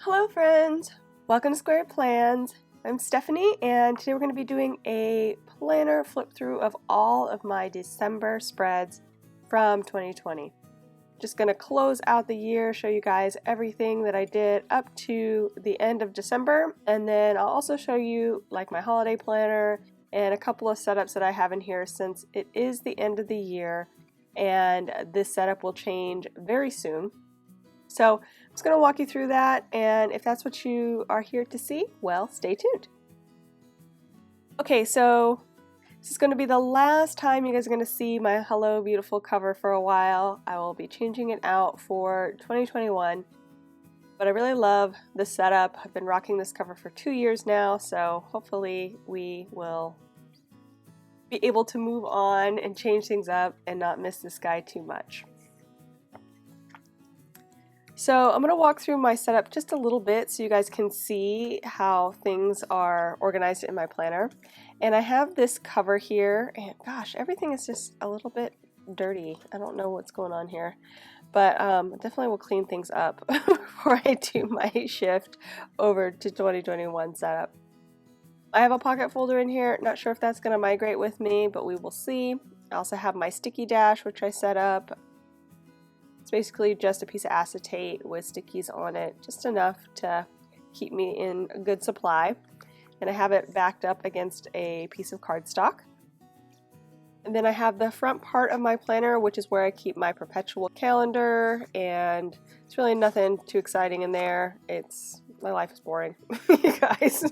Hello friends! Welcome to Squared Plans. I'm Stephanie and today we're going to be doing a planner flip through of all of my December spreads from 2020. Just going to close out the year, show you guys everything that I did up to the end of December, and then I'll also show you like my holiday planner and a couple of setups that I have in here since it is the end of the year and this setup will change very soon. So I'm just going to walk you through that, and if that's what you are here to see, well, stay tuned. Okay, so this is going to be the last time you guys are going to see my Hello Beautiful cover for a while. I will be changing it out for 2021, but I really love this setup. I've been rocking this cover for 2 years now, so hopefully we will be able to move on and change things up and not miss this guy too much. So I'm going to walk through my setup just a little bit so you guys can see how things are organized in my planner. And I have this cover here, and gosh, everything is just a little bit dirty. I don't know what's going on here, but definitely will clean things up before I do my shift over to 2021 setup. I have a pocket folder in here. Not sure if that's going to migrate with me, but we will see. I also have my sticky dash, which I set up. It's basically just a piece of acetate with stickies on it, just enough to keep me in a good supply. And I have it backed up against a piece of cardstock. And then I have the front part of my planner, which is where I keep my perpetual calendar, and it's really nothing too exciting in there. My life is boring, you guys.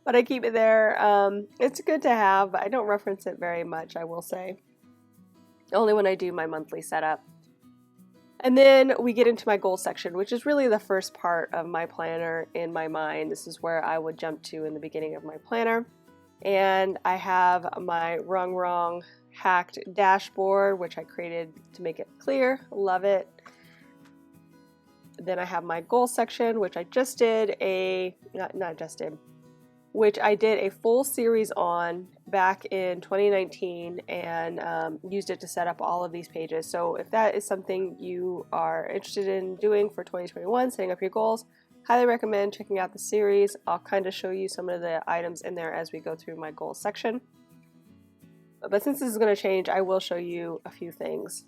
But I keep it there. It's good to have, but I don't reference it very much, I will say. Only when I do my monthly setup. And then we get into my goals section, which is really the first part of my planner in my mind. This is where I would jump to in the beginning of my planner. And I have my wrong hacked dashboard, which I created to make it clear. Love it. Then I have my goals section, which I just did which I did a full series on back in 2019 and used it to set up all of these pages. So if that is something you are interested in doing for 2021, setting up your goals, highly recommend checking out the series. I'll kind of show you some of the items in there as we go through my goals section. But since this is going to change, I will show you a few things.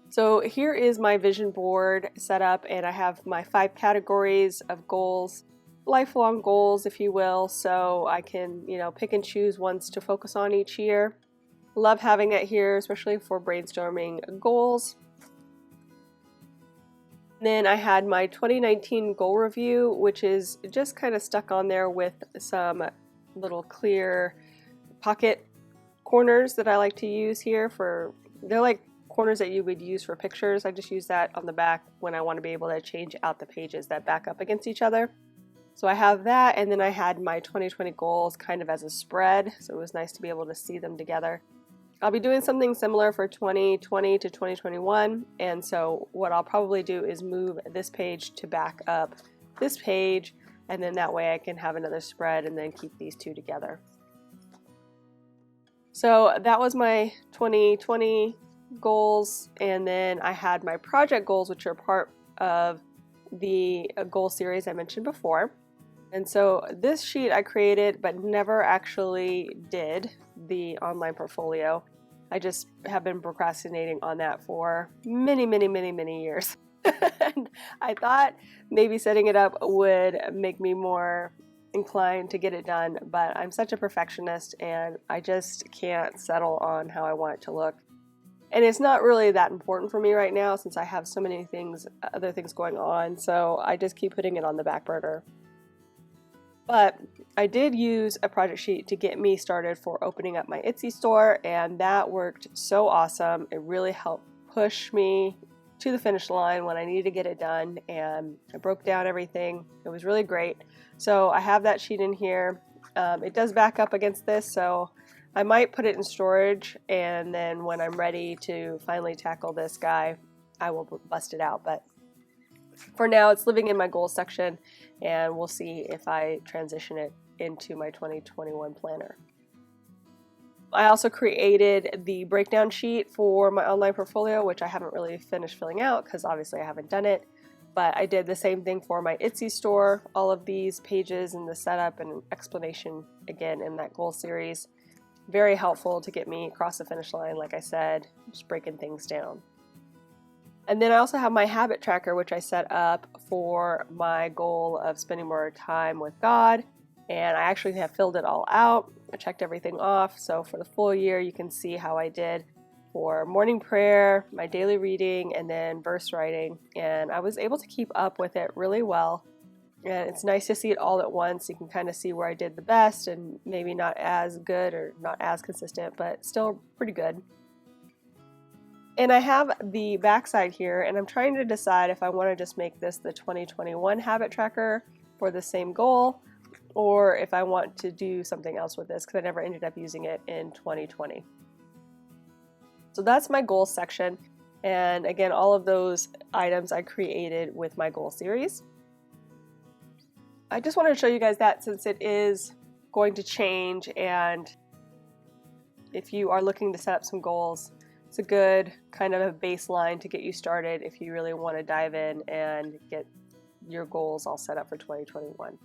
So here is my vision board set up, and I have my 5 categories of goals. Lifelong goals, if you will, so I can, pick and choose ones to focus on each year. Love having it here, especially for brainstorming goals. Then I had my 2019 goal review, which is just kind of stuck on there with some little clear pocket corners that I like to use here they're like corners that you would use for pictures. I just use that on the back when I want to be able to change out the pages that back up against each other. So I have that, and then I had my 2020 goals kind of as a spread, so it was nice to be able to see them together. I'll be doing something similar for 2020 to 2021, and so what I'll probably do is move this page to back up this page, and then that way I can have another spread and then keep these two together. So that was my 2020 goals, and then I had my project goals, which are part of the goal series I mentioned before. And so this sheet I created but never actually did the online portfolio. I just have been procrastinating on that for many years. And I thought maybe setting it up would make me more inclined to get it done, but I'm such a perfectionist and I just can't settle on how I want it to look. And it's not really that important for me right now since I have so many other things going on, so I just keep putting it on the back burner. But I did use a project sheet to get me started for opening up my Etsy store, and that worked so awesome. It really helped push me to the finish line when I needed to get it done, and I broke down everything. It was really great. So I have that sheet in here. It does back up against this, so I might put it in storage, and then when I'm ready to finally tackle this guy, I will bust it out. But for now, it's living in my goals section, and we'll see if I transition it into my 2021 planner. I also created the breakdown sheet for my online portfolio, which I haven't really finished filling out because obviously I haven't done it. But I did the same thing for my Etsy store, all of these pages and the setup and explanation again in that goal series. Very helpful to get me across the finish line, like I said, just breaking things down. And then I also have my habit tracker, which I set up for my goal of spending more time with God. And I actually have filled it all out. I checked everything off. So for the full year, you can see how I did for morning prayer, my daily reading, and then verse writing. And I was able to keep up with it really well. And it's nice to see it all at once. You can kind of see where I did the best and maybe not as good or not as consistent, but still pretty good. And I have the backside here, and I'm trying to decide if I want to just make this the 2021 habit tracker for the same goal, or if I want to do something else with this, because I never ended up using it in 2020. So that's my goals section. And again, all of those items I created with my goal series. I just wanted to show you guys that since it is going to change, and if you are looking to set up some goals, it's a good kind of a baseline to get you started if you really want to dive in and get your goals all set up for 2021.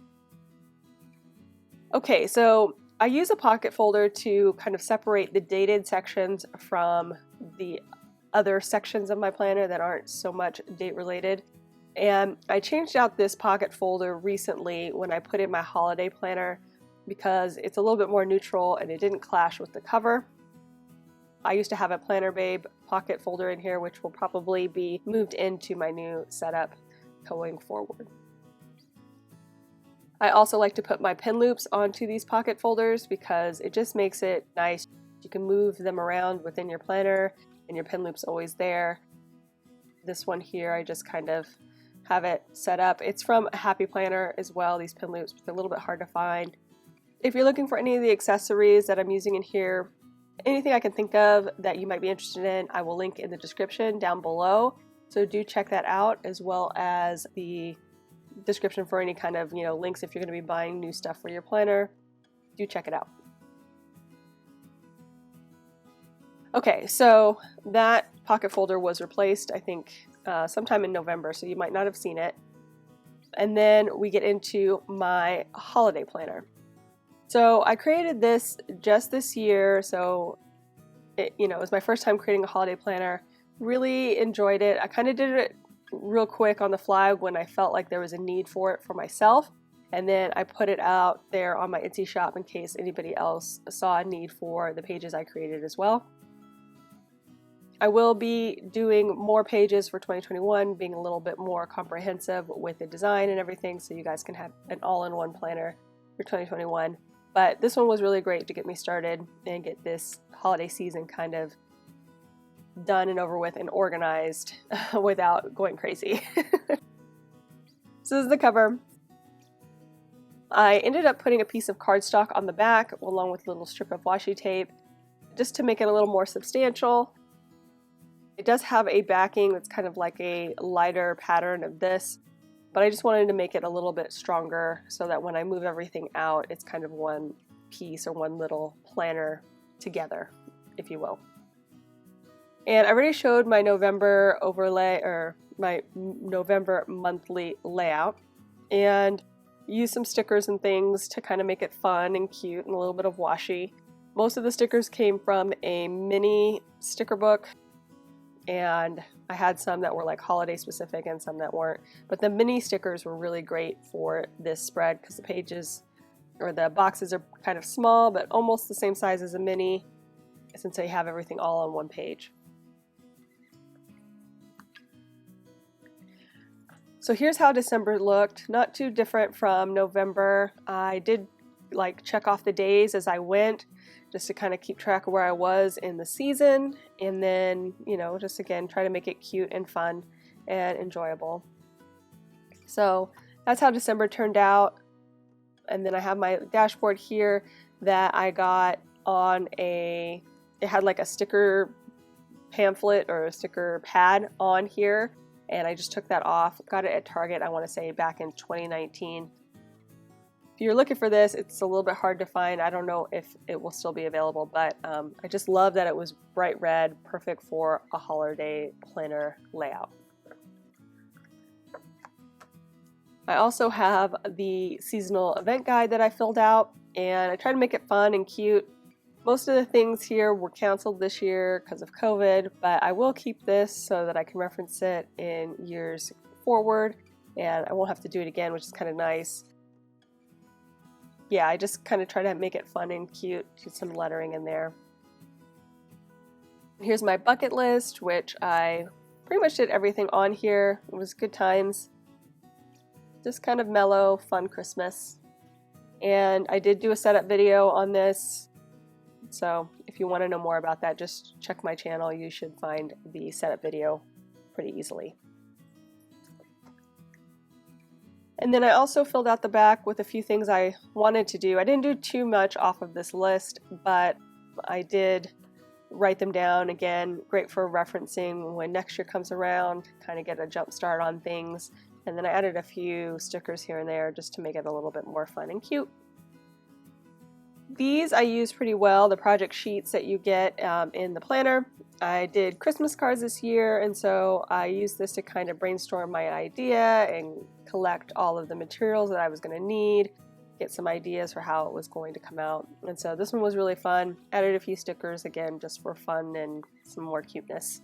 Okay, so I use a pocket folder to kind of separate the dated sections from the other sections of my planner that aren't so much date related. And I changed out this pocket folder recently when I put in my holiday planner because it's a little bit more neutral and it didn't clash with the cover. I used to have a Planner Babe pocket folder in here, which will probably be moved into my new setup going forward. I also like to put my pin loops onto these pocket folders because it just makes it nice. You can move them around within your planner and your pin loop's always there. This one here, I just kind of have it set up. It's from a Happy Planner as well, these pin loops, but they're a little bit hard to find. If you're looking for any of the accessories that I'm using in here, anything I can think of that you might be interested in, I will link in the description down below. So do check that out, as well as the description for any kind of, links if you're going to be buying new stuff for your planner. Do check it out. Okay, so that pocket folder was replaced, I think, sometime in November, so you might not have seen it. And then we get into my holiday planner. So I created this just this year, so it was my first time creating a holiday planner. Really enjoyed it. I kind of did it real quick on the fly when I felt like there was a need for it for myself, and then I put it out there on my Etsy shop in case anybody else saw a need for the pages I created as well. I will be doing more pages for 2021, being a little bit more comprehensive with the design and everything, so you guys can have an all-in-one planner for 2021. But this one was really great to get me started and get this holiday season kind of done and over with and organized without going crazy. So this is the cover. I ended up putting a piece of cardstock on the back along with a little strip of washi tape just to make it a little more substantial. It does have a backing that's kind of like a lighter pattern of this, but I just wanted to make it a little bit stronger so that when I move everything out, it's kind of one piece or one little planner together, if you will. And I already showed my November overlay, or my November monthly layout, and used some stickers and things to kind of make it fun and cute and a little bit of washi. Most of the stickers came from a mini sticker book, and I had some that were like holiday specific and some that weren't, but the mini stickers were really great for this spread because the pages or the boxes are kind of small but almost the same size as a mini, since they have everything all on one page. So here's how December looked. Not too different from November. I did check off the days as I went, just to kind of keep track of where I was in the season, and then, just again, try to make it cute and fun and enjoyable. So that's how December turned out. And then I have my dashboard here that I got on it had like a sticker pamphlet or a sticker pad on here, and I just took that off. Got it at Target, I want to say back in 2019. If you're looking for this, it's a little bit hard to find. I don't know if it will still be available, but I just love that it was bright red, perfect for a holiday planner layout. I also have the seasonal event guide that I filled out, and I try to make it fun and cute. Most of the things here were canceled this year because of COVID, but I will keep this so that I can reference it in years forward, and I won't have to do it again, which is kind of nice. Yeah, I just kind of try to make it fun and cute, do some lettering in there. Here's my bucket list, which I pretty much did everything on here. It was good times. Just kind of mellow, fun Christmas. And I did do a setup video on this, so if you want to know more about that, just check my channel. You should find the setup video pretty easily. And then I also filled out the back with a few things I wanted to do. I didn't do too much off of this list, but I did write them down. Again, great for referencing when next year comes around, kind of get a jump start on things. And then I added a few stickers here and there just to make it a little bit more fun and cute. These I use pretty well, the project sheets that you get in the planner. I did Christmas cards this year, and so I used this to kind of brainstorm my idea and collect all of the materials that I was going to need, get some ideas for how it was going to come out. And so this one was really fun. Added a few stickers again just for fun and some more cuteness.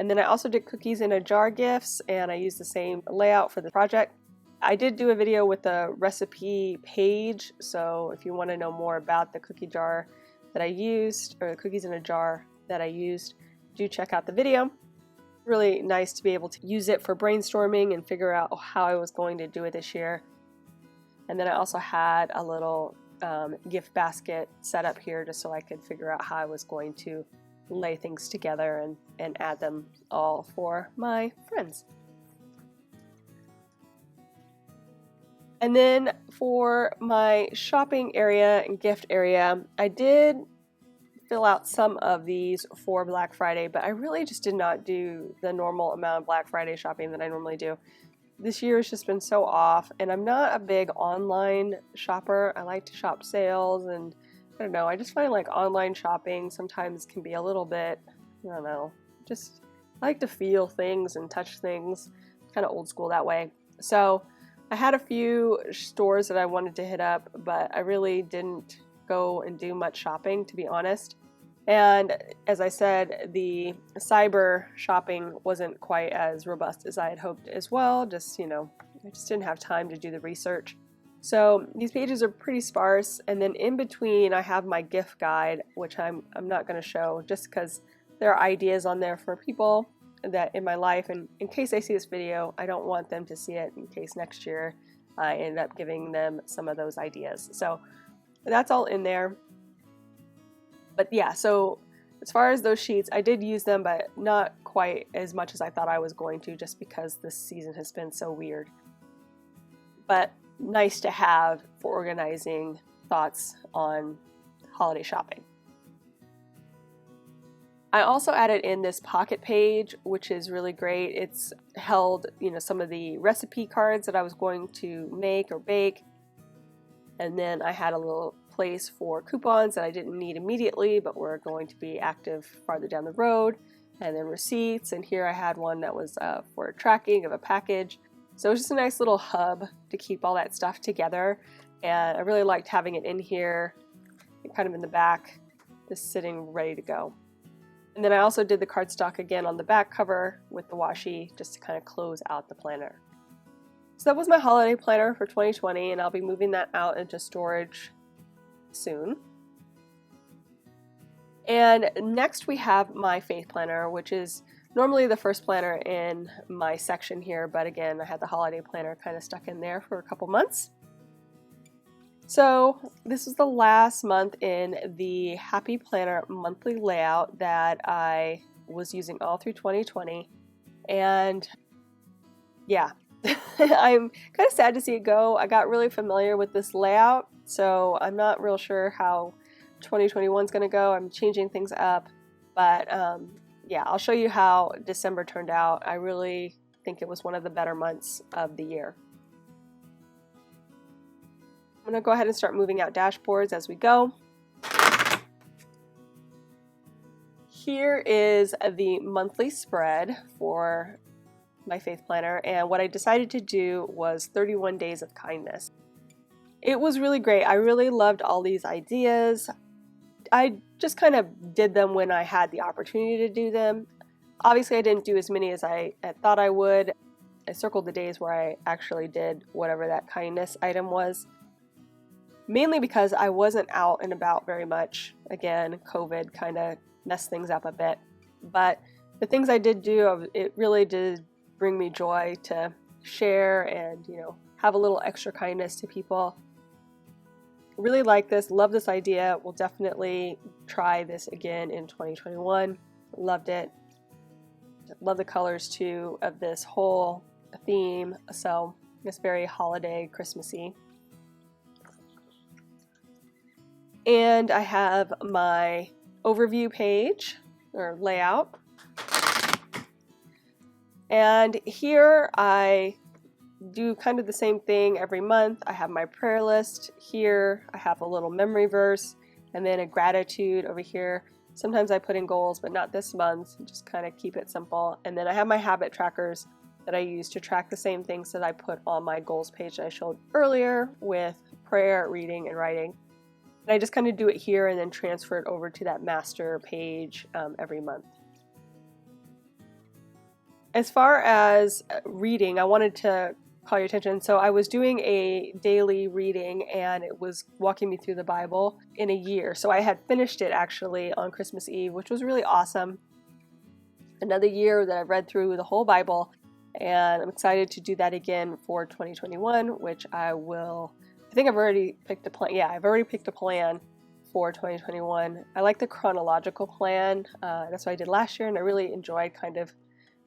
And then I also did cookies in a jar gifts, and I used the same layout for the project. I did do a video with the recipe page, so if you want to know more about the cookie jar that I used, or the cookies in a jar that I used, do check out the video. Really nice to be able to use it for brainstorming and figure out how I was going to do it this year. And then I also had a little gift basket set up here just so I could figure out how I was going to lay things together and add them all for my friends. And then for my shopping area and gift area, I did fill out some of these for Black Friday, but I really just did not do the normal amount of Black Friday shopping that I normally do. This year has just been so off, and I'm not a big online shopper. I like to shop sales, and I don't know, I just find like online shopping sometimes can be a little bit, I don't know, just I like to feel things and touch things, kind of old school that way. So I had a few stores that I wanted to hit up, but I really didn't go and do much shopping, to be honest. And as I said, the cyber shopping wasn't quite as robust as I had hoped as well. Just, I just didn't have time to do the research. So these pages are pretty sparse, and then in between I have my gift guide, which I'm not going to show just because there are ideas on there for people that in my life, and in case they see this video, I don't want them to see it in case next year I end up giving them some of those ideas. So that's all in there. But yeah, so as far as those sheets, I did use them, but not quite as much as I thought I was going to, just because this season has been so weird. But nice to have for organizing thoughts on holiday shopping. I also added in this pocket page, which is really great. It's held, some of the recipe cards that I was going to make or bake. And then I had a little place for coupons that I didn't need immediately, but were going to be active farther down the road. And then receipts. And here I had one that was for tracking of a package. So it was just a nice little hub to keep all that stuff together. And I really liked having it in here, kind of in the back, just sitting ready to go. And then I also did the cardstock again on the back cover with the washi just to kind of close out the planner. So that was my holiday planner for 2020, and I'll be moving that out into storage soon. And next we have my faith planner, which is normally the first planner in my section here, but again, I had the holiday planner kind of stuck in there for a couple months. So this is the last month in the Happy Planner monthly layout that I was using all through 2020. And yeah, I'm kind of sad to see it go. I got really familiar with this layout, so I'm not real sure how 2021 is going to go. I'm changing things up, but yeah, I'll show you how December turned out. I really think it was one of the better months of the year. I'm going to go ahead and start moving out dashboards as we go. Here is the monthly spread for my faith planner, and what I decided to do was 31 days of kindness. It was really great. I really loved all these ideas. I just kind of did them when I had the opportunity to do them. Obviously, I didn't do as many as I thought I would. I circled the days where I actually did whatever that kindness item was, mainly because I wasn't out and about very much. Again, COVID kind of messed things up a bit. But the things I did do, it really did bring me joy to share and, have a little extra kindness to people. Really like this, love this idea. We'll definitely try this again in 2021. Loved it. Love the colors too of this whole theme. So it's very holiday, Christmassy. And I have my overview page or layout. And here I do kind of the same thing every month. I have my prayer list here. I have a little memory verse and then a gratitude over here. Sometimes I put in goals, but not this month. Just kind of keep it simple. And then I have my habit trackers that I use to track the same things that I put on my goals page that I showed earlier with prayer, reading, and writing. And I just kind of do it here and then transfer it over to that master page every month. As far as reading, I wanted to call your attention. So I was doing a daily reading and it was walking me through the Bible in a year. So I had finished it actually on Christmas Eve, which was really awesome. Another year that I've read through the whole Bible, and I'm excited to do that again for 2021, which I think I've already picked a plan. Yeah, I've already picked a plan for 2021. I like the chronological plan. That's what I did last year, and I really enjoyed kind of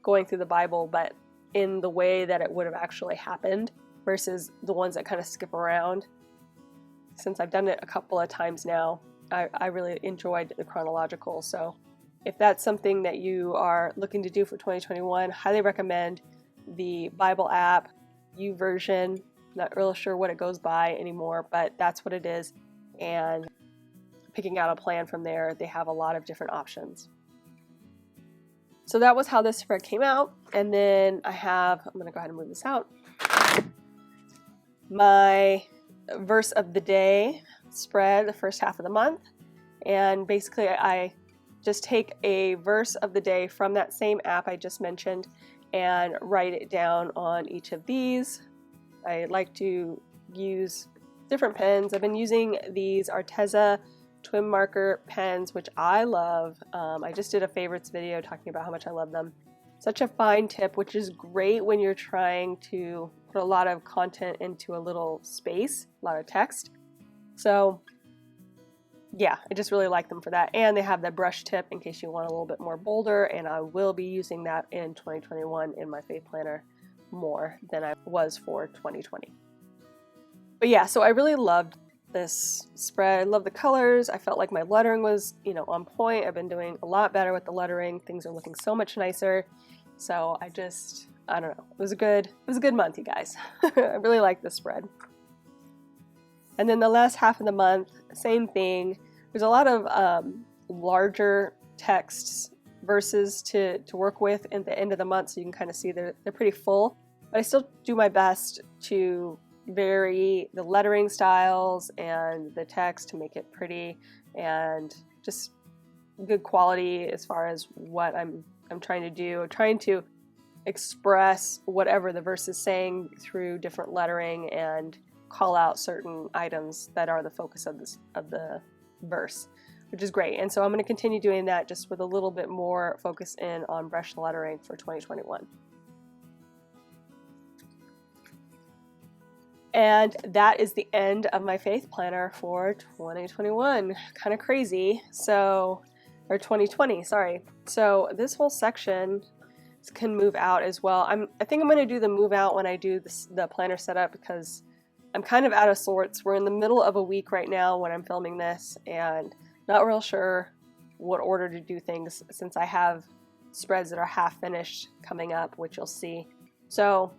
going through the Bible, but in the way that it would have actually happened versus the ones that kind of skip around. Since I've done it a couple of times now, I really enjoyed the chronological. So if that's something that you are looking to do for 2021, highly recommend the Bible app, YouVersion. Not really sure what it goes by anymore, but that's what it is. And picking out a plan from there, they have a lot of different options. So that was how this spread came out. And then I'm going to go ahead and move this out. My verse of the day spread the first half of the month. And basically I just take a verse of the day from that same app I just mentioned and write it down on each of these. I like to use different pens. I've been using these Arteza twin marker pens, which I love. I just did a favorites video talking about how much I love them. Such a fine tip, which is great when you're trying to put a lot of content into a little space, a lot of text. So yeah, I just really like them for that. And they have the brush tip in case you want a little bit more bolder, and I will be using that in 2021 in my faith planner more than I was for 2020. But yeah, so I really loved this spread. I love the colors. I felt like my lettering was, on point. I've been doing a lot better with the lettering. Things are looking so much nicer. So I don't know. It was a good month, you guys. I really like this spread. And then the last half of the month, same thing. There's a lot of larger texts, verses to work with at the end of the month, so you can kind of see they're pretty full. But I still do my best to vary the lettering styles and the text to make it pretty and just good quality as far as what I'm trying to do. I'm trying to express whatever the verse is saying through different lettering and call out certain items that are the focus of the verse, which is great. And so I'm going to continue doing that just with a little bit more focus in on brush lettering for 2021. And that is the end of my faith planner for 2021. Kind of crazy. Or 2020, sorry. So this whole section can move out as well. I think I'm going to do the move out when I do the planner setup because I'm kind of out of sorts. We're in the middle of a week right now when I'm filming this and not real sure what order to do things since I have spreads that are half finished coming up, which you'll see. So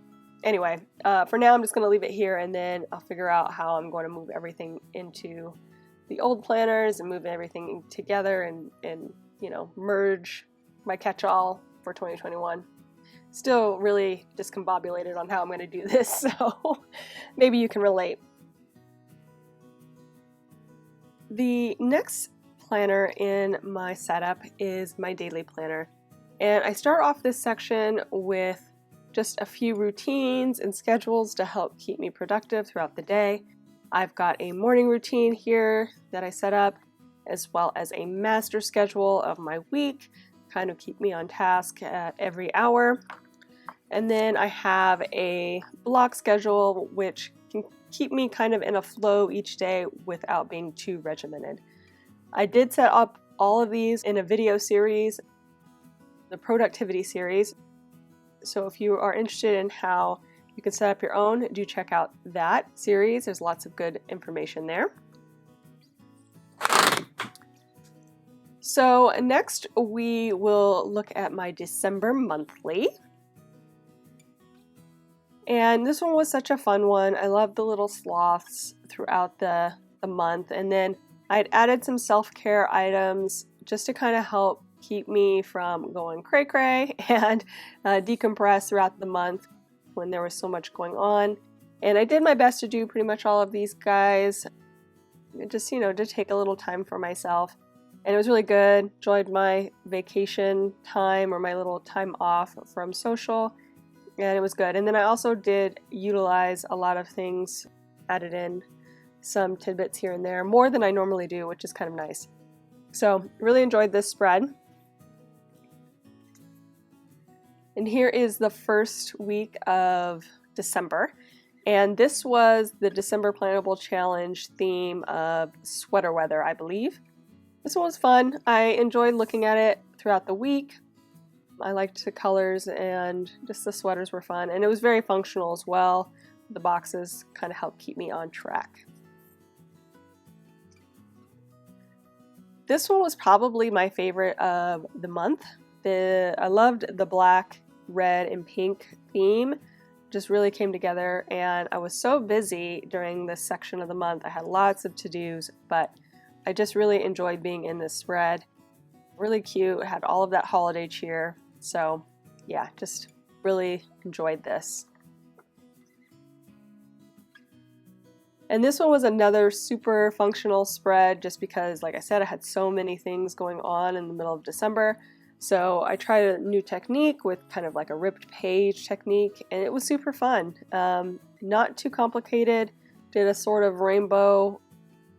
anyway, for now I'm just going to leave it here and then I'll figure out how I'm going to move everything into the old planners and move everything together and merge my catch-all for 2021. still really discombobulated on how I'm going to do this, so maybe you can relate. The next planner in my setup is my daily planner, and I start off this section with just a few routines and schedules to help keep me productive throughout the day. I've got a morning routine here that I set up, as well as a master schedule of my week, kind of keep me on task at every hour. And then I have a block schedule, which can keep me kind of in a flow each day without being too regimented. I did set up all of these in a video series, the productivity series. So if you are interested in how you can set up your own, do check out that series. There's lots of good information there. So next we will look at my December monthly. And this one was such a fun one. I love the little sloths throughout the month. And then I'd added some self-care items just to kind of help keep me from going cray-cray and decompress throughout the month when there was so much going on. And I did my best to do pretty much all of these guys, just, to take a little time for myself. And it was really good. Enjoyed my vacation time or my little time off from social. And it was good. And then I also did utilize a lot of things, added in some tidbits here and there, more than I normally do, which is kind of nice. So really enjoyed this spread. And here is the first week of December. And this was the December Plannable Challenge theme of sweater weather, I believe. This one was fun. I enjoyed looking at it throughout the week. I liked the colors and just the sweaters were fun, and it was very functional as well. The boxes kind of helped keep me on track. This one was probably my favorite of the month. I loved the black, red, and pink theme. Just really came together, and I was so busy during this section of the month. I had lots of to-dos, but I just really enjoyed being in this spread. Really cute, had all of that holiday cheer. So yeah, just really enjoyed this. And this one was another super functional spread just because, like I said, I had so many things going on in the middle of December. So I tried a new technique with kind of like a ripped page technique, and it was super fun. Not too complicated. Did a sort of rainbow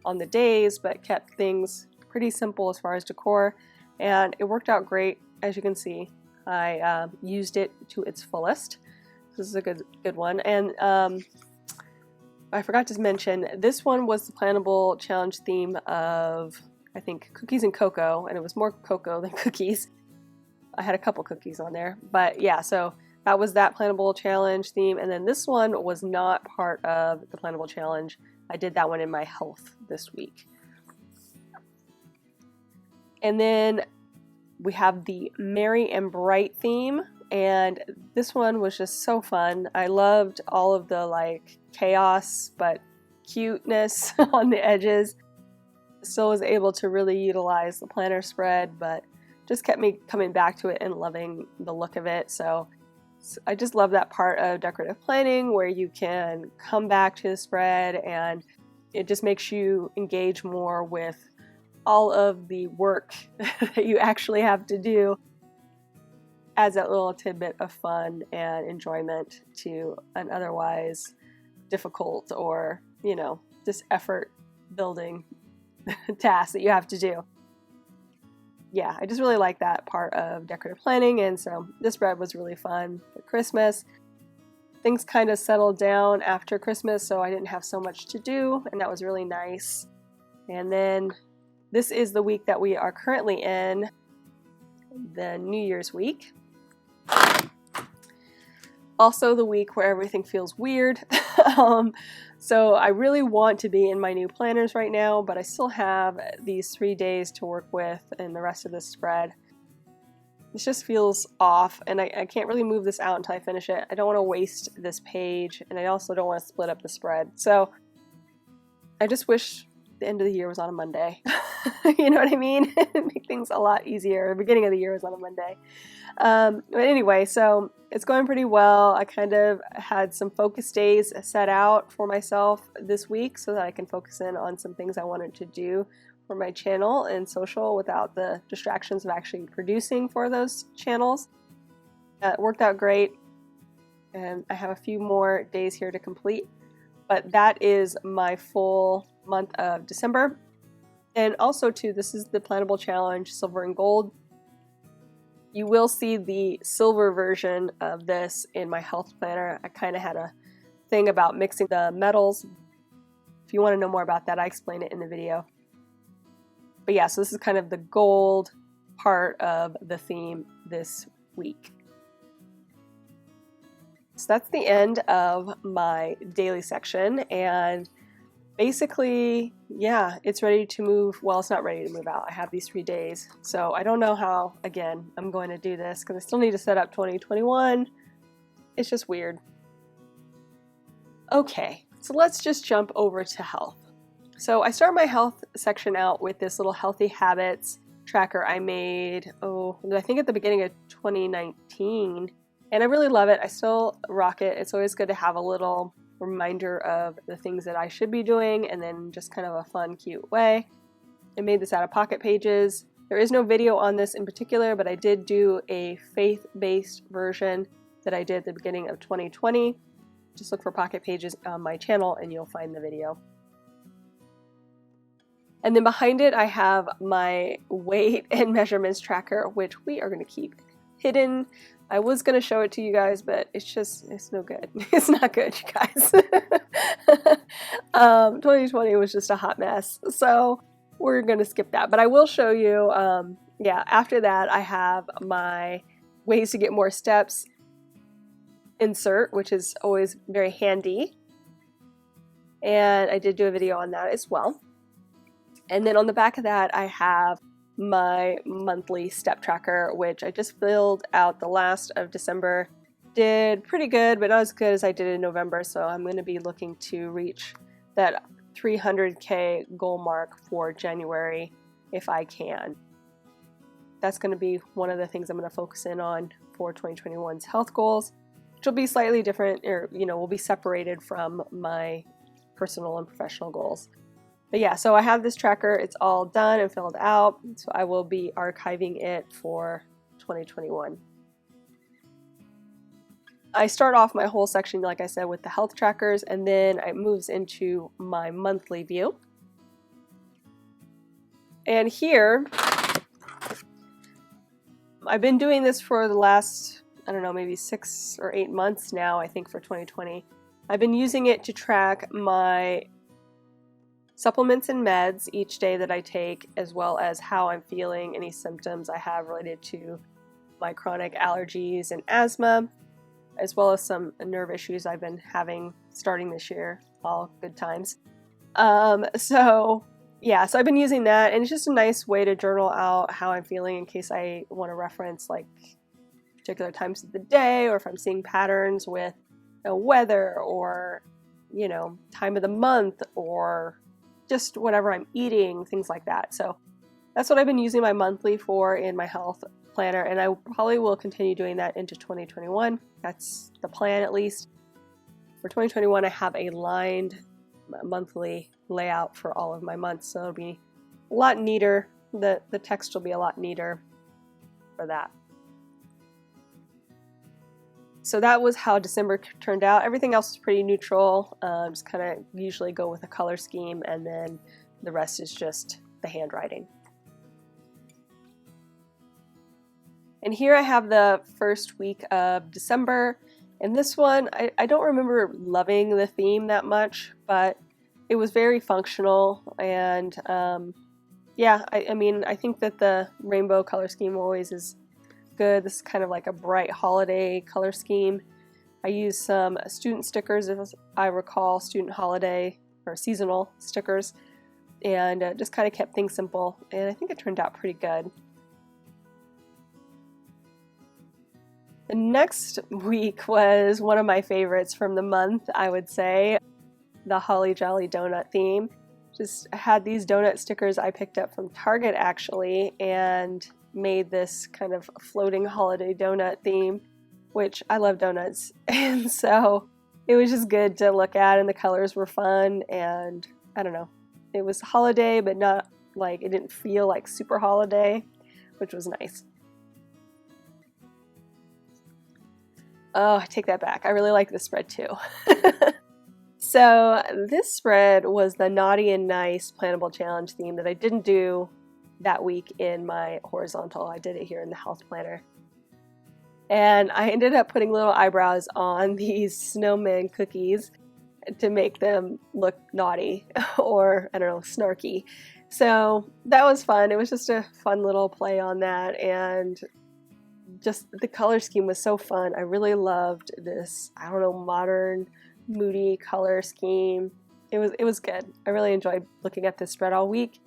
on the days, but kept things pretty simple as far as decor. And it worked out great, as you can see. I used it to its fullest. This is a good one. And I forgot to mention, this one was the Plannable Challenge theme of, I think, cookies and cocoa, and it was more cocoa than cookies. I had a couple cookies on there, but yeah, so that was that Plannable Challenge theme. And then this one was not part of the Plannable Challenge. I did that one in my health this week. And then we have the Merry and Bright theme, and this one was just so fun. I loved all of the chaos but cuteness on the edges. Still was able to really utilize the planner spread, but just kept me coming back to it and loving the look of it. So I just love that part of decorative planning where you can come back to the spread and it just makes you engage more with all of the work that you actually have to do, adds that little tidbit of fun and enjoyment to an otherwise difficult or, just effort building task that you have to do. Yeah, I just really like that part of decorative planning, and so this spread was really fun for Christmas. Things kind of settled down after Christmas, so I didn't have so much to do, and that was really nice. And then this is the week that we are currently in, the New Year's week. Also the week where everything feels weird. So I really want to be in my new planners right now, but I still have these 3 days to work with and the rest of this spread. This just feels off, and I can't really move this out until I finish it. I don't want to waste this page, and I also don't want to split up the spread. So I just wish the end of the year was on a Monday. You know what I mean? Make things a lot easier. The beginning of the year was on a Monday. But anyway, so it's going pretty well. I kind of had some focus days set out for myself this week so that I can focus in on some things I wanted to do for my channel and social without the distractions of actually producing for those channels. It worked out great, and I have a few more days here to complete, but that is my full month of December. And also too, this is the Plannable Challenge Silver and Gold. You will see the silver version of this in my health planner. I kind of had a thing about mixing the metals. If you want to know more about that, I explain it in the video. But yeah, so this is kind of the gold part of the theme this week. So that's the end of my daily section, and basically, yeah, it's ready to move. Well, it's not ready to move out. I have these 3 days. So I don't know how, again, I'm going to do this because I still need to set up 2021. It's just weird. Okay, so let's just jump over to health. So I start my health section out with this little healthy habits tracker I made, I think at the beginning of 2019. And I really love it. I still rock it. It's always good to have a little reminder of the things that I should be doing, and then just kind of a fun, cute way. I made this out of Pocket Pages. There is no video on this in particular, but I did do a faith-based version that I did at the beginning of 2020. Just look for Pocket Pages on my channel and you'll find the video. And then behind it, I have my weight and measurements tracker, which we are going to keep hidden. I was going to show it to you guys, but it's no good. It's not good, you guys. 2020 was just a hot mess, so we're going to skip that. But I will show you, after that, I have my ways to get more steps insert, which is always very handy. And I did do a video on that as well. And then on the back of that, I have my monthly step tracker, which I just filled out the last of December. Did pretty good, but not as good as I did in November, so I'm going to be looking to reach that 300K goal mark for January if I can. That's going to be one of the things I'm going to focus in on for 2021's health goals, which will be slightly different, or will be separated from my personal and professional goals. But yeah, so I have this tracker. It's all done and filled out, so I will be archiving it for 2021. I start off my whole section, like I said, with the health trackers, and then it moves into my monthly view. And here, I've been doing this for the last, maybe 6 or 8 months now, I think, for 2020. I've been using it to track my supplements and meds each day that I take, as well as how I'm feeling, any symptoms I have related to my chronic allergies and asthma, as well as some nerve issues I've been having starting this year. All good times. So I've been using that, and it's just a nice way to journal out how I'm feeling in case I want to reference like particular times of the day, or if I'm seeing patterns with weather, or time of the month, or just whatever I'm eating, things like that. So that's what I've been using my monthly for in my health planner, and I probably will continue doing that into 2021. That's the plan, at least. For 2021, I have a lined monthly layout for all of my months, so it'll be a lot neater. The text will be a lot neater for that. So that was how December turned out. Everything else is pretty neutral. Just kind of usually go with a color scheme, and then the rest is just the handwriting. And here I have the first week of December. And this one, I don't remember loving the theme that much, but it was very functional. And I think that the rainbow color scheme always is good. This is kind of like a bright holiday color scheme. I used some student stickers, if I recall, student holiday or seasonal stickers, and just kind of kept things simple, and I think it turned out pretty good. The next week was one of my favorites from the month, I would say, the Holly Jolly Donut theme. just had these donut stickers I picked up from Target actually, and made this kind of floating holiday donut theme, which I love donuts. And so it was just good to look at, and the colors were fun, and I don't know. It was holiday, but not like, it didn't feel like super holiday, which was nice. Oh, I take that back. I really like this spread too. So this spread was the Naughty and Nice Plannable Challenge theme that I didn't do that week in my horizontal. I did it here in the health planner. And I ended up putting little eyebrows on these snowman cookies to make them look naughty or, I don't know, snarky. So that was fun. It was just a fun little play on that, and just the color scheme was so fun. I really loved this, I don't know, modern, moody color scheme. It was good. I really enjoyed looking at this spread all week,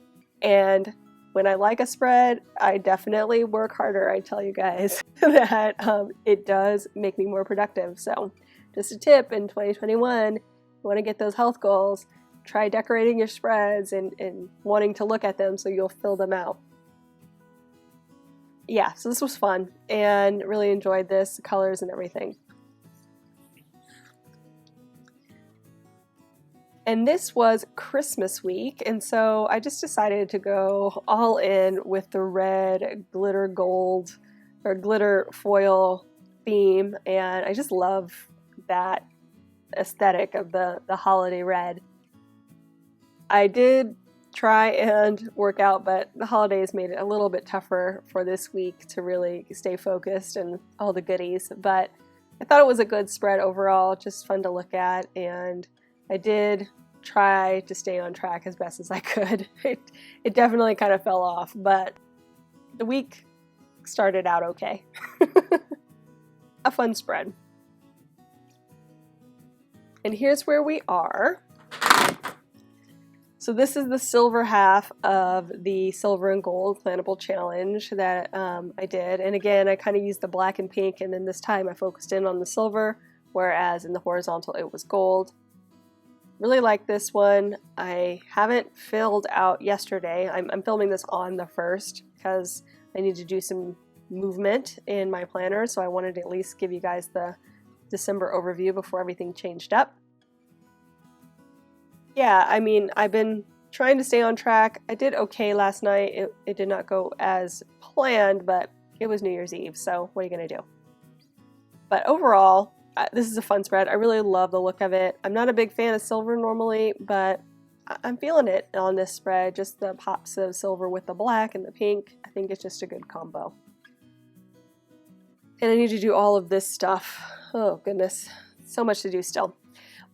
and when I like a spread, I definitely work harder. I tell you guys that it does make me more productive. So just a tip in 2021, you want to get those health goals, try decorating your spreads and wanting to look at them so you'll fill them out. Yeah, so this was fun and really enjoyed this, colors and everything. And this was Christmas week, and so I just decided to go all in with the red glitter gold or glitter foil theme, and I just love that aesthetic of the holiday red. I did try and work out, but the holidays made it a little bit tougher for this week to really stay focused and all the goodies, but I thought it was a good spread overall, just fun to look at, and I did try to stay on track as best as I could. It definitely kind of fell off, but the week started out okay. A fun spread. And here's where we are. So this is the silver half of the silver and gold plannable challenge that I did. And again, I kind of used the black and pink, and then this time I focused in on the silver, whereas in the horizontal it was gold. Really like this one. I haven't filled out yesterday. I'm filming this on the 1st because I need to do some movement in my planner, so I wanted to at least give you guys the December overview before everything changed up. Yeah, I mean, I've been trying to stay on track. I did okay last night. It did not go as planned, but it was New Year's Eve, so what are you going to do? But overall, this is a fun spread. I really love the look of it. I'm not a big fan of silver normally, but I'm feeling it on this spread. Just the pops of silver with the black and the pink. I think it's just a good combo. And I need to do all of this stuff. Oh goodness, so much to do still.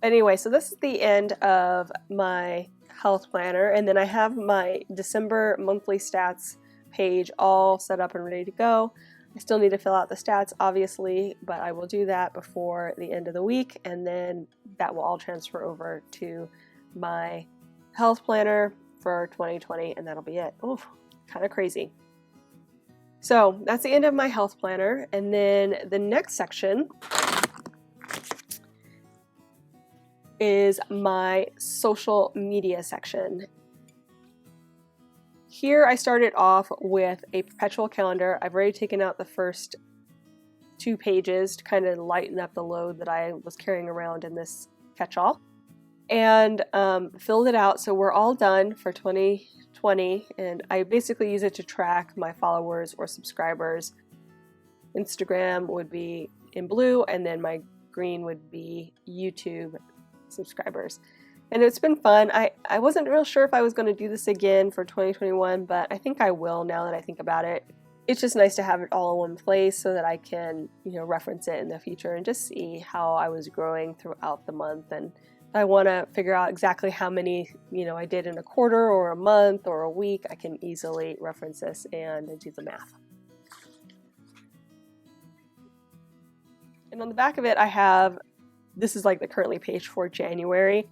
But anyway, so this is the end of my health planner, and then I have my December monthly stats page all set up and ready to go. I still need to fill out the stats, obviously, but I will do that before the end of the week, and then that will all transfer over to my health planner for 2020, and that'll be it. Oof, kind of crazy. So that's the end of my health planner, and then the next section is my social media section. Here I started off with a perpetual calendar. I've already taken out the first 2 pages to kind of lighten up the load that I was carrying around in this catch-all, and filled it out, so we're all done for 2020, and I basically use it to track my followers or subscribers. Instagram would be in blue, and then my green would be YouTube subscribers. And it's been fun. I wasn't real sure if I was going to do this again for 2021, but I think I will now that I think about it. It's just nice to have it all in one place so that I can, reference it in the future and just see how I was growing throughout the month. And I want to figure out exactly how many, I did in a quarter or a month or a week. I can easily reference this and do the math. And on the back of it, I have, this is like the currently page for January.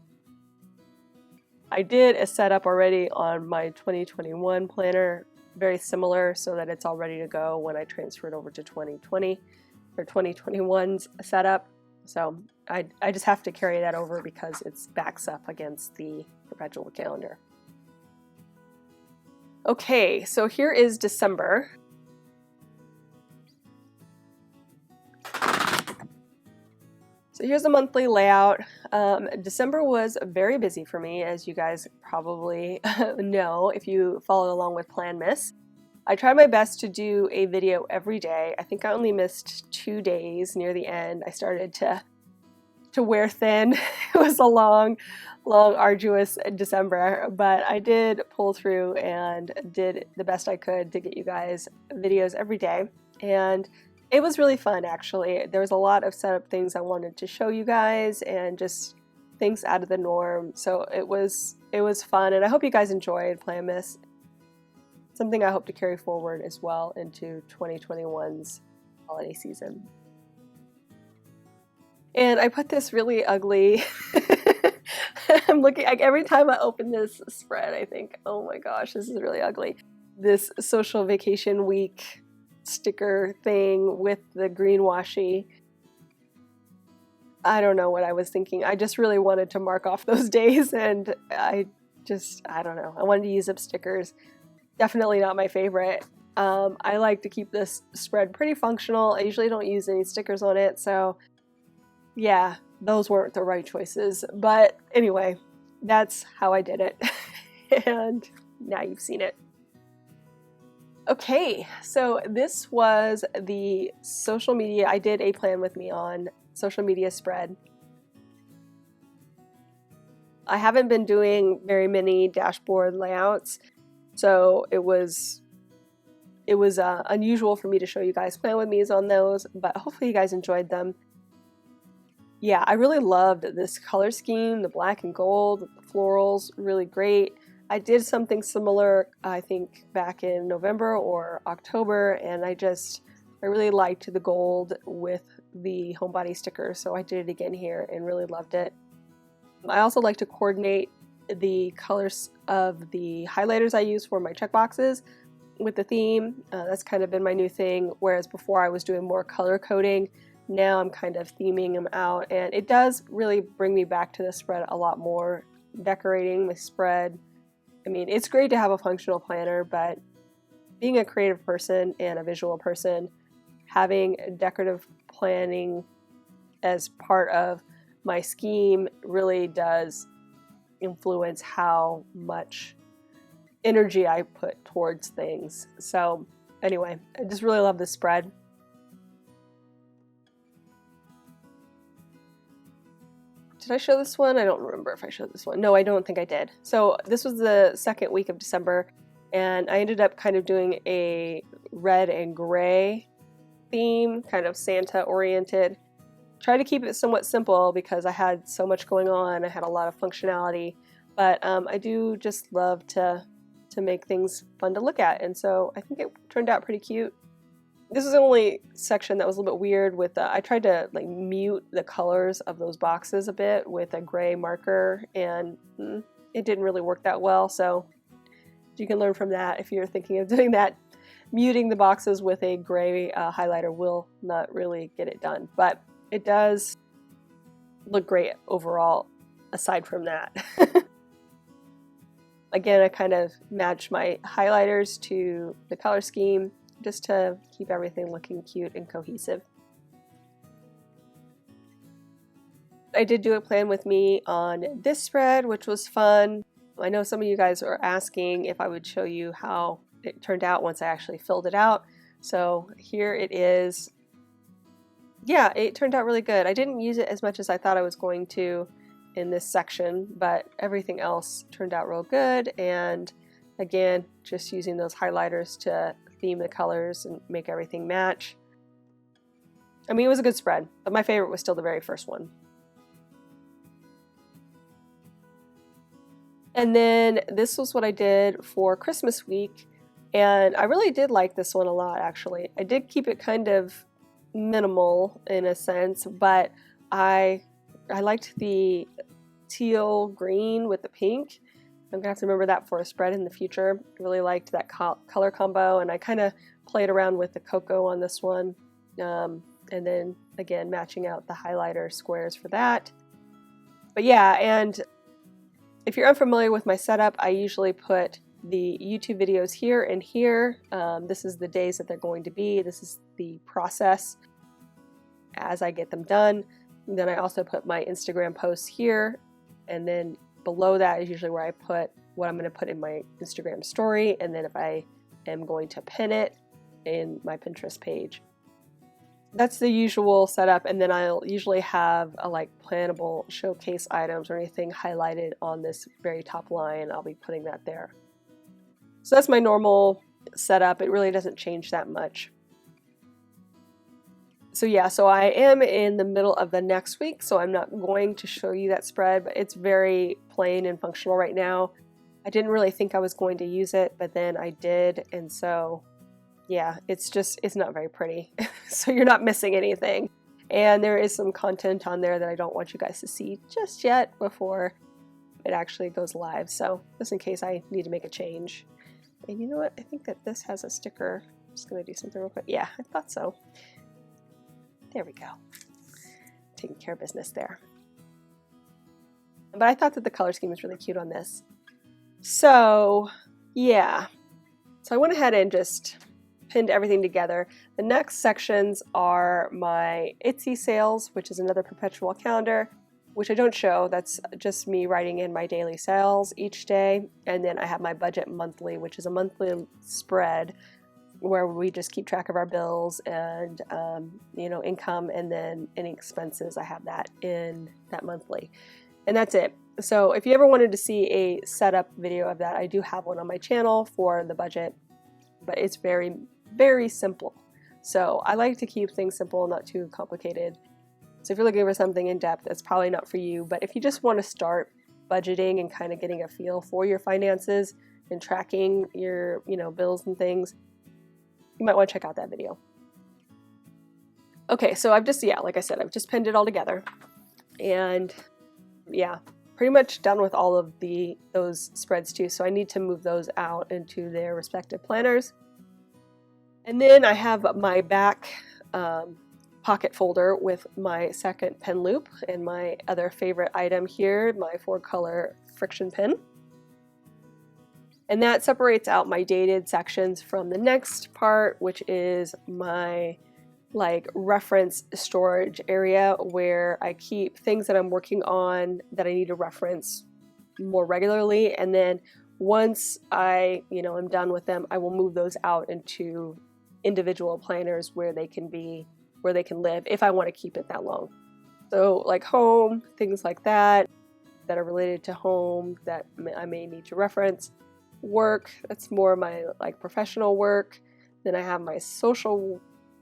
I did a setup already on my 2021 planner, very similar, so that it's all ready to go when I transfer it over to 2020 or 2021's setup. So I just have to carry that over because it backs up against the perpetual calendar. Okay, so here is December. So here's the monthly layout. December was very busy for me, as you guys probably know if you follow along with Plan Miss. I tried my best to do a video every day. I think I only missed 2 days near the end. I started to wear thin. It was a long, arduous December, but I did pull through and did the best I could to get you guys videos every day. And it was really fun, actually. There was a lot of setup things I wanted to show you guys and just things out of the norm. So it was fun, and I hope you guys enjoyed Plan Miss. Something I hope to carry forward as well into 2021's holiday season. And I put this really ugly, I'm looking, like every time I open this spread, I think, oh my gosh, this is really ugly. This social vacation week sticker thing with the green washi. I don't know what I was thinking. I just really wanted to mark off those days, and I don't know. I wanted to use up stickers. Definitely not my favorite. I like to keep this spread pretty functional. I usually don't use any stickers on it, so yeah, those weren't the right choices. But anyway, that's how I did it. And now you've seen it. Okay, so this was the social media. I did a Plan With Me on social media spread. I haven't been doing very many dashboard layouts, so it was unusual for me to show you guys Plan With Me's on those, but hopefully you guys enjoyed them. Yeah, I really loved this color scheme, the black and gold, the florals, really great. I did something similar, I think, back in November or October, and I really liked the gold with the homebody sticker, so I did it again here and really loved it. I also like to coordinate the colors of the highlighters I use for my checkboxes with the theme. That's kind of been my new thing, whereas before I was doing more color coding. Now I'm kind of theming them out, and it does really bring me back to the spread a lot more. Decorating my spread. I mean, it's great to have a functional planner, but being a creative person and a visual person, having decorative planning as part of my scheme really does influence how much energy I put towards things. So anyway, I just really love this spread. Did I show this one? I don't remember if I showed this one. No, I don't think I did. So this was the second week of December, and I ended up kind of doing a red and gray theme, kind of Santa oriented. Try to keep it somewhat simple because I had so much going on. I had a lot of functionality, but I do just love to make things fun to look at, and so I think it turned out pretty cute. This is the only section that was a little bit weird with I tried to like mute the colors of those boxes a bit with a gray marker, and it didn't really work that well, so you can learn from that if you're thinking of doing that. Muting the boxes with a gray highlighter will not really get it done, but it does look great overall aside from that. Again, I kind of matched my highlighters to the color scheme just to keep everything looking cute and cohesive. I did do a Plan With Me on this spread, which was fun. I know some of you guys are asking if I would show you how it turned out once I actually filled it out. So here it is. Yeah, it turned out really good. I didn't use it as much as I thought I was going to in this section, but everything else turned out real good. And again, just using those highlighters to theme the colors and make everything match. I mean, it was a good spread, but my favorite was still the very first one. And then this was what I did for Christmas week, and I really did like this one a lot, actually. I did keep it kind of minimal in a sense, but I liked the teal green with the pink. I'm gonna have to remember that for a spread in the future. I really liked that color combo, and I kind of played around with the cocoa on this one, and then again matching out the highlighter squares for that. But yeah, and if you're unfamiliar with my setup, I usually put the YouTube videos here and here. This is the days that they're going to be. This is the process as I get them done. And then I also put my Instagram posts here, and then below that is usually where I put what I'm going to put in my Instagram story, and then if I am going to pin it in my Pinterest page. That's the usual setup, and then I'll usually have a like plannable showcase items or anything highlighted on this very top line. I'll be putting that there. So that's my normal setup. It really doesn't change that much. So yeah, so I am in the middle of the next week, so I'm not going to show you that spread, but it's very plain and functional right now. I didn't really think I was going to use it, but then I did, and so yeah, it's not very pretty. So you're not missing anything. And there is some content on there that I don't want you guys to see just yet before it actually goes live. So just in case I need to make a change. And you know what? I think that this has a sticker. I'm just going to do something real quick. Yeah, I thought so. There we go. Taking care of business there. But I thought that the color scheme was really cute on this. So yeah. So I went ahead and just pinned everything together. The next sections are my Etsy sales, which is another perpetual calendar, which I don't show. That's just me writing in my daily sales each day. And then I have my budget monthly, which is a monthly spread where we just keep track of our bills and income, and then any expenses. I have that in that monthly, and that's it. So if you ever wanted to see a setup video of that, I do have one on my channel for the budget, but it's very, very simple. So I like to keep things simple, not too complicated. So if you're looking for something in depth, that's probably not for you. But if you just want to start budgeting and kind of getting a feel for your finances and tracking your bills and things, you might want to check out that video. Okay, so I've just, like I said, I've just pinned it all together. And yeah, pretty much done with all of those spreads too. So I need to move those out into their respective planners. And then I have my back pocket folder with my second pen loop and my other favorite item here, my 4-color friction pin. And that separates out my dated sections from the next part, which is my reference storage area where I keep things that I'm working on that I need to reference more regularly. And then once I, am done with them, I will move those out into individual planners where they can live if I want to keep it that long. So like home, things like that are related to home that I may need to reference. Work, that's more my professional work. Then I have my social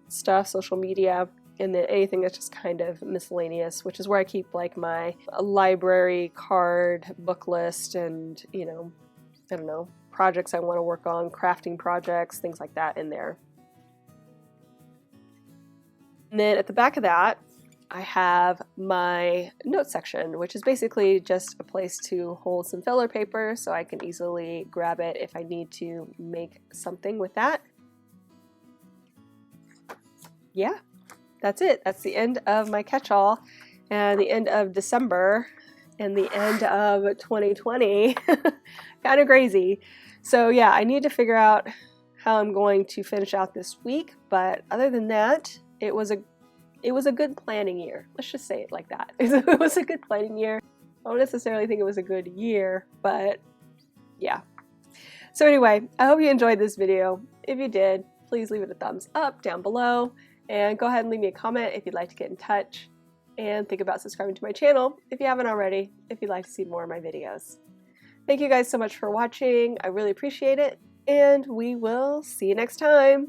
stuff, social media, and then anything that's just kind of miscellaneous, which is where I keep my library card, book list, and I don't know, projects I want to work on, crafting projects, things like that in there. And then at the back of that, I have my notes section, which is basically just a place to hold some filler paper so I can easily grab it if I need to make something with that. Yeah, that's it. That's the end of my catch-all and the end of December and the end of 2020. Kind of crazy. So yeah, I need to figure out how I'm going to finish out this week, but other than that, it was a good planning year. Let's just say it like that. It was a good planning year. I don't necessarily think it was a good year, but yeah. So anyway, I hope you enjoyed this video. If you did, please leave it a thumbs up down below and go ahead and leave me a comment if you'd like to get in touch, and think about subscribing to my channel if you haven't already, if you'd like to see more of my videos. Thank you guys so much for watching. I really appreciate it, and we will see you next time.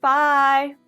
Bye!